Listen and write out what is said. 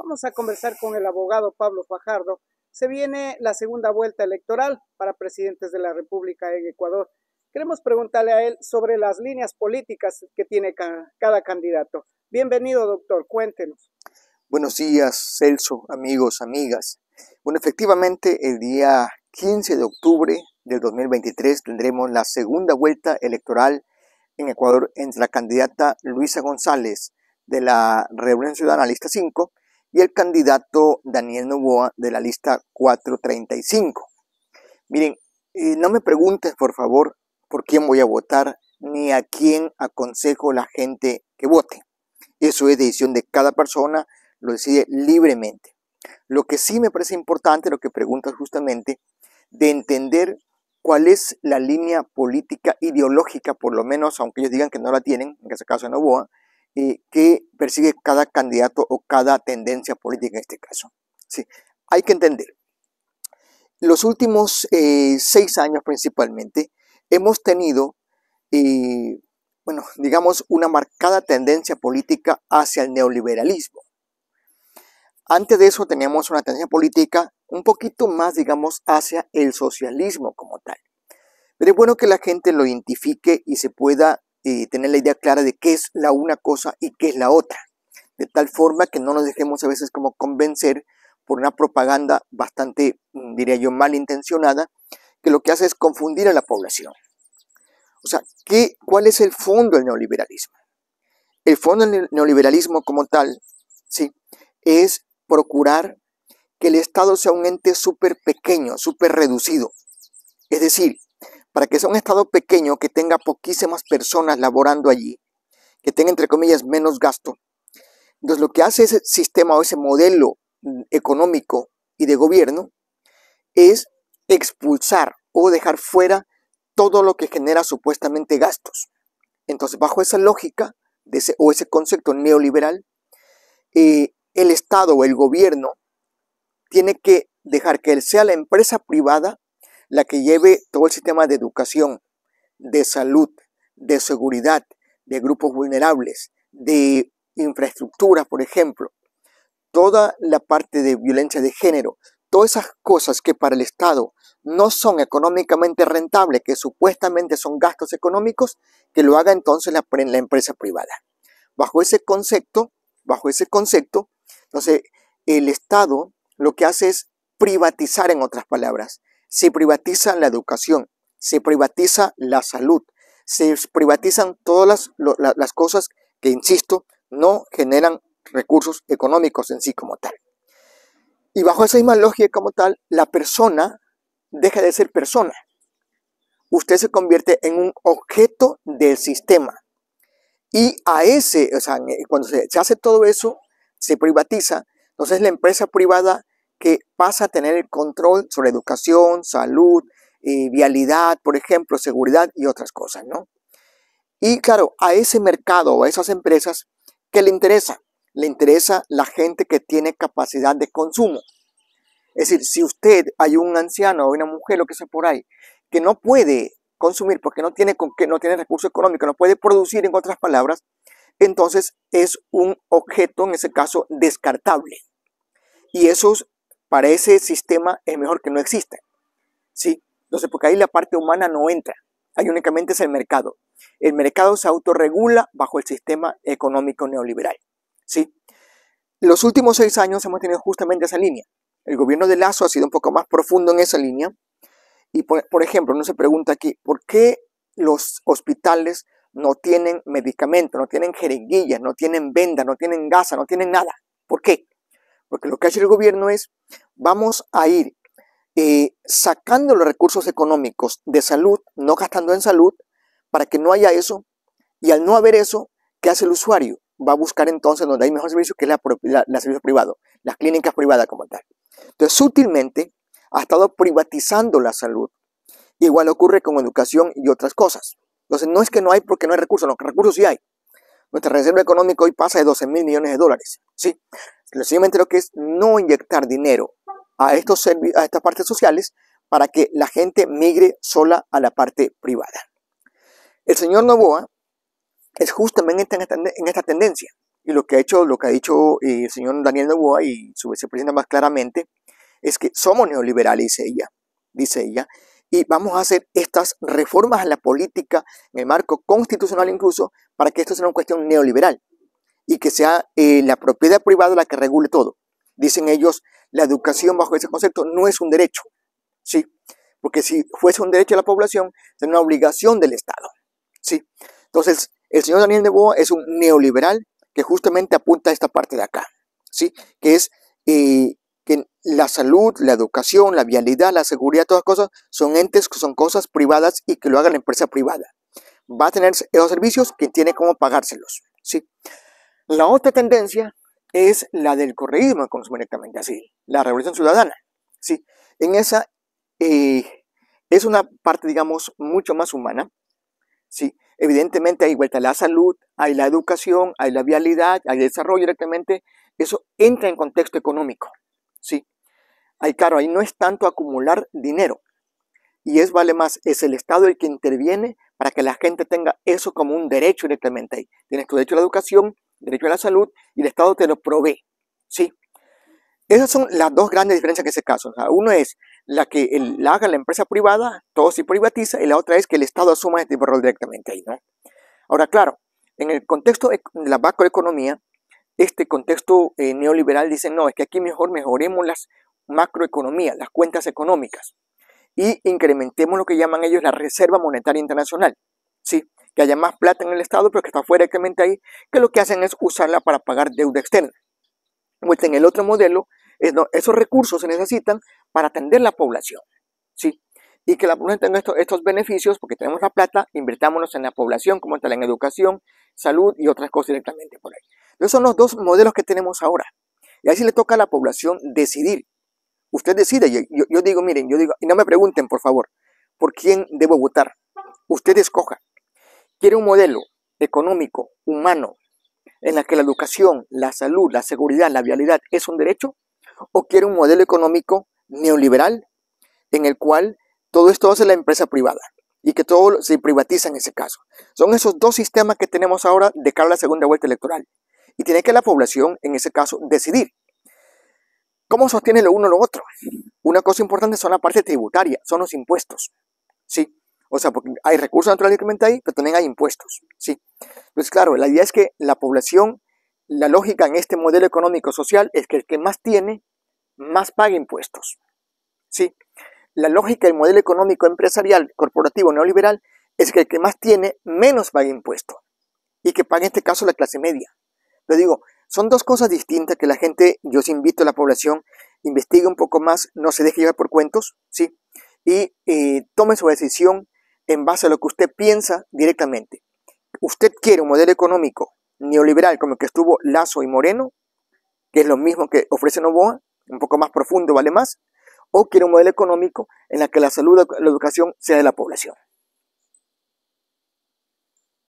Vamos a conversar con el abogado Pablo Fajardo. Se viene la segunda vuelta electoral para presidentes de la República en Ecuador. Queremos preguntarle a él sobre las líneas políticas que tiene cada candidato. Bienvenido, doctor, cuéntenos. Buenos días, Celso, amigos, amigas. Bueno, efectivamente, el día 15 de octubre del 2023 tendremos la segunda vuelta electoral en Ecuador entre la candidata Luisa González de la Reunión Ciudadana Lista 5 y el candidato Daniel Noboa de la Lista 435. Miren, no me pregunten, por favor, por quién voy a votar ni a quién aconsejo la gente que vote. Eso es decisión de cada persona, lo decide libremente. Lo que sí me parece importante, lo que preguntas justamente, de entender cuál es la línea política ideológica, por lo menos, aunque ellos digan que no la tienen, en este caso Noboa, que persigue cada candidato o cada tendencia política en este caso. Sí, hay que entender. Los últimos 6 años principalmente hemos tenido, bueno, digamos, una marcada tendencia política hacia el neoliberalismo. Antes de eso teníamos una tendencia política un poquito más, digamos, hacia el socialismo como tal. Pero es bueno que la gente lo identifique y se pueda tener la idea clara de qué es la una cosa y qué es la otra. De tal forma que no nos dejemos a veces como convencer por una propaganda bastante, diría yo, malintencionada, que lo que hace es confundir a la población. O sea, ¿cuál es el fondo del neoliberalismo? El fondo del neoliberalismo como tal, sí, es procurar que el Estado sea un ente súper pequeño, súper reducido. Es decir, para que sea un Estado pequeño, que tenga poquísimas personas laborando allí, que tenga, entre comillas, menos gasto. Entonces, lo que hace ese sistema o ese modelo económico y de gobierno es expulsar o dejar fuera todo lo que genera supuestamente gastos. Entonces, bajo esa lógica o ese concepto neoliberal, el Estado o el gobierno tiene que dejar que sea la empresa privada la que lleve todo el sistema de educación, de salud, de seguridad, de grupos vulnerables, de infraestructura, por ejemplo, toda la parte de violencia de género, todas esas cosas que para el Estado no son económicamente rentables, que supuestamente son gastos económicos, que lo haga entonces la empresa privada. Bajo ese concepto, entonces el Estado lo que hace es privatizar, en otras palabras. Se privatiza la educación, se privatiza la salud, se privatizan todas las cosas que, insisto, no generan recursos económicos en sí como tal. Y bajo esa misma lógica como tal, la persona deja de ser persona. Usted se convierte en un objeto del sistema. Y o sea, cuando se hace todo eso, se privatiza, entonces la empresa privada que pasa a tener el control sobre educación, salud, vialidad, por ejemplo, seguridad y otras cosas, ¿no? Y claro, a ese mercado o a esas empresas, ¿qué le interesa? Le interesa la gente que tiene capacidad de consumo. Es decir, si hay un anciano o una mujer, lo que sea por ahí, que no puede consumir porque no tiene recurso económico, no puede producir, en otras palabras, entonces es un objeto, en ese caso, descartable. Y eso, para ese sistema, es mejor que no exista. ¿Sí? Entonces, porque ahí la parte humana no entra. Ahí únicamente es el mercado. El mercado se autorregula bajo el sistema económico neoliberal. ¿Sí? Los últimos 6 años hemos tenido justamente esa línea. El gobierno de Lasso ha sido un poco más profundo en esa línea. Y, por ejemplo, uno se pregunta aquí, ¿por qué los hospitales no tienen medicamentos, no tienen jeringuillas, no tienen vendas, no tienen gasa, no tienen nada? ¿Por qué? Porque lo que hace el gobierno es, vamos a ir sacando los recursos económicos de salud, no gastando en salud, para que no haya eso. Y al no haber eso, ¿qué hace el usuario? Va a buscar entonces donde hay mejor servicio, que es la servicio privado, las clínicas privadas como tal. Entonces, sutilmente ha estado privatizando la salud. Igual ocurre con educación y otras cosas. Entonces, no es que no hay porque no hay recursos, no, que recursos sí hay. Nuestra reserva económica hoy pasa de 12.000 millones de dólares. ¿Sí? Sencillamente lo que es no inyectar dinero a estas partes sociales para que la gente migre sola a la parte privada. El señor Noboa es justamente en esta tendencia. Y lo que ha dicho el señor Daniel Noboa y su vicepresidenta más claramente es que somos neoliberales, dice ella, y vamos a hacer estas reformas a la política en el marco constitucional incluso para que esto sea una cuestión neoliberal y que sea la propiedad privada la que regule todo. Dicen ellos, la educación bajo ese concepto no es un derecho, ¿sí? Porque si fuese un derecho de la población, sería una obligación del Estado, ¿sí? Entonces, el señor Daniel Noboa es un neoliberal que justamente apunta a esta parte de acá, ¿sí? Que es que la salud, la educación, la vialidad, la seguridad, todas cosas son entes, son cosas privadas y que lo haga la empresa privada. Va a tener esos servicios que tiene cómo pagárselos, ¿sí? La otra tendencia es la del correísmo, como directamente así, la revolución ciudadana, ¿sí? En esa es una parte, digamos, mucho más humana, ¿sí? Evidentemente hay vuelta a la salud, hay la educación, hay la vialidad, hay el desarrollo directamente, eso entra en contexto económico, ¿sí? Claro, ahí no es tanto acumular dinero, y vale más, es el Estado el que interviene para que la gente tenga eso como un derecho directamente ahí. Tienes tu derecho a la educación, derecho a la salud, y el Estado te lo provee, ¿sí? Esas son las dos grandes diferencias en ese caso. O sea, uno es la que la haga la empresa privada, todo se privatiza, y la otra es que el Estado asuma este tipo de rol directamente ahí, ¿no? Ahora, claro, en el contexto de la macroeconomía, este contexto neoliberal dice, no, es que aquí mejoremos las macroeconomías, las cuentas económicas, y incrementemos lo que llaman ellos la Reserva Monetaria Internacional, ¿sí? Que haya más plata en el Estado, pero que está fuera directamente ahí, que lo que hacen es usarla para pagar deuda externa. Pues en el otro modelo, esos recursos se necesitan para atender la población, ¿sí? Y que la población tenga estos beneficios, porque tenemos la plata, invirtámonos en la población, como tal en educación, salud y otras cosas directamente por ahí. Entonces son los dos modelos que tenemos ahora. Y ahí sí le toca a la población decidir. Usted decide, yo digo, miren, y no me pregunten, por favor, por quién debo votar. Usted escoja. ¿Quiere un modelo económico, humano, en la que la educación, la salud, la seguridad, la vialidad es un derecho? ¿O quiere un modelo económico neoliberal en el cual todo esto hace la empresa privada y que todo se privatiza en ese caso? Son esos dos sistemas que tenemos ahora de cara a la segunda vuelta electoral. Y tiene que la población, en ese caso, decidir. ¿Cómo sostiene lo uno o lo otro? Una cosa importante son la parte tributaria, son los impuestos, ¿sí? O sea, porque hay recursos naturales que ahí, pero también hay impuestos, ¿sí? Pues claro, la idea es que la población, la lógica en este modelo económico social es que el que más tiene, más paga impuestos, ¿sí? La lógica del modelo económico empresarial, corporativo, neoliberal, es que el que más tiene, menos paga impuestos, y que paga en este caso la clase media. Te digo, son dos cosas distintas que la gente, yo os invito a la población, investigue un poco más, no se deje llevar por cuentos, ¿sí? Y tome su decisión en base a lo que usted piensa directamente. ¿Usted quiere un modelo económico neoliberal como el que estuvo Lasso y Moreno, que es lo mismo que ofrece Noboa, un poco más profundo, vale más? ¿O quiere un modelo económico en el que la salud y la educación sea de la población?